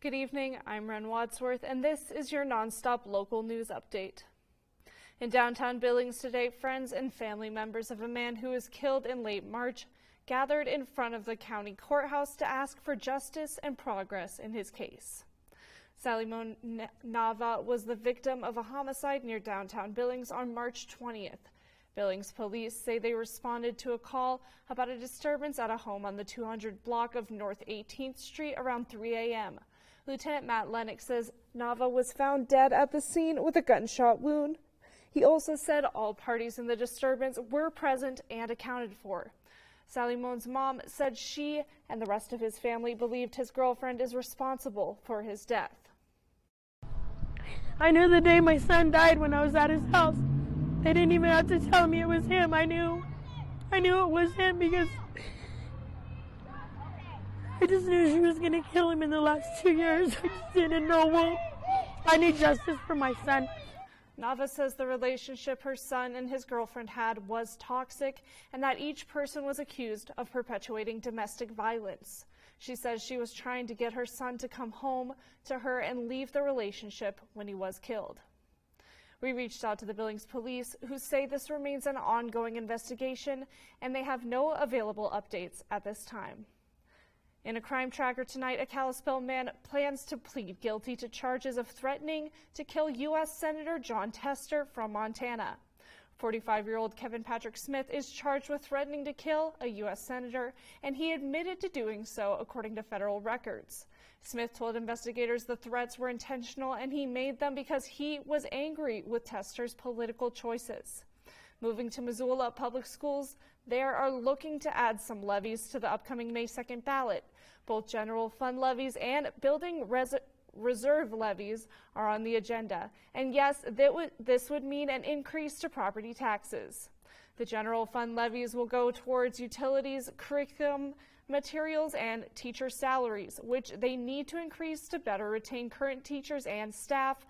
Good evening, I'm Ren Wadsworth, and this is your nonstop local news update. In downtown Billings today, friends and family members of a man who was killed in late March gathered in front of the county courthouse to ask for justice and progress in his case. Salimon Nava was the victim of a homicide near downtown Billings on March 20th. Billings police say they responded to a call about a disturbance at a home on the 200 block of North 18th Street around 3 a.m. Lieutenant Matt Lennox says Nava was found dead at the scene with a gunshot wound. He also said all parties in the disturbance were present and accounted for. Salimon's mom said she and the rest of his family believed his girlfriend is responsible for his death. I knew the day my son died when I was at his house. They didn't even have to tell me it was him. I knew it was him because I just knew she was going to kill him in the last 2 years. I just didn't know what. I need justice for my son. Nava says the relationship her son and his girlfriend had was toxic and that each person was accused of perpetuating domestic violence. She says she was trying to get her son to come home to her and leave the relationship when he was killed. We reached out to the Billings police, who say this remains an ongoing investigation and they have no available updates at this time. In a crime tracker tonight, a Kalispell man plans to plead guilty to charges of threatening to kill U.S. Senator John Tester from Montana. 45-year-old Kevin Patrick Smith is charged with threatening to kill a U.S. senator, and he admitted to doing so according to federal records. Smith told investigators the threats were intentional and he made them because he was angry with Tester's political choices. Moving to Missoula Public Schools, they are looking to add some levies to the upcoming May 2nd ballot. Both general fund levies and building reserve levies are on the agenda. And yes, this would mean an increase to property taxes. The general fund levies will go towards utilities, curriculum, materials, and teacher salaries, which they need to increase to better retain current teachers and staff.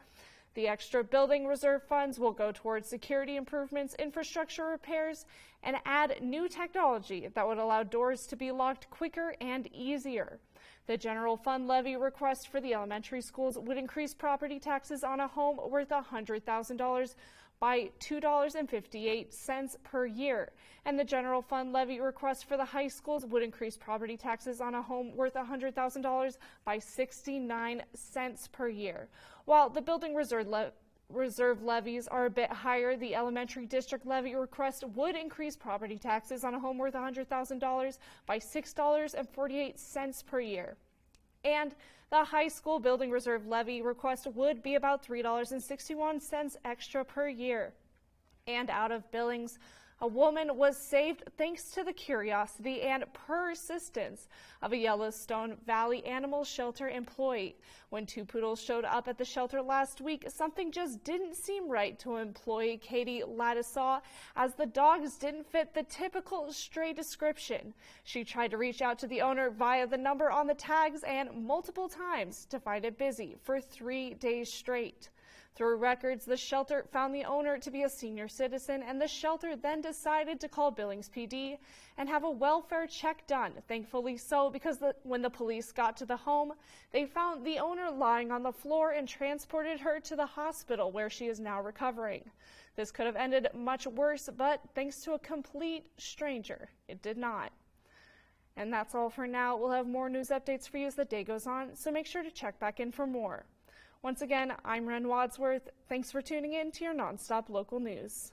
The extra building reserve funds will go towards security improvements, infrastructure repairs, and add new technology that would allow doors to be locked quicker and easier. The general fund levy request for the elementary schools would increase property taxes on a home worth $100,000 by $2.58 per year. And the general fund levy request for the high schools would increase property taxes on a home worth $100,000 by 69 cents per year. While the building reserve levies are a bit higher, the elementary district levy request would increase property taxes on a home worth $100,000 by $6.48 per year. And the high school building reserve levy request would be about $3.61 extra per year. And out of Billings, a woman was saved thanks to the curiosity and persistence of a Yellowstone Valley Animal Shelter employee. When two poodles showed up at the shelter last week, something just didn't seem right to employee Katie Ladisaw, as the dogs didn't fit the typical stray description. She tried to reach out to the owner via the number on the tags and multiple times to find it busy for 3 days straight. Through records, the shelter found the owner to be a senior citizen, and the shelter then decided to call Billings PD and have a welfare check done. Thankfully so, because when the police got to the home, they found the owner lying on the floor and transported her to the hospital, where she is now recovering. This could have ended much worse, but thanks to a complete stranger, it did not. And that's all for now. We'll have more news updates for you as the day goes on, so make sure to check back in for more. Once again, I'm Ren Wadsworth. Thanks for tuning in to your nonstop local news.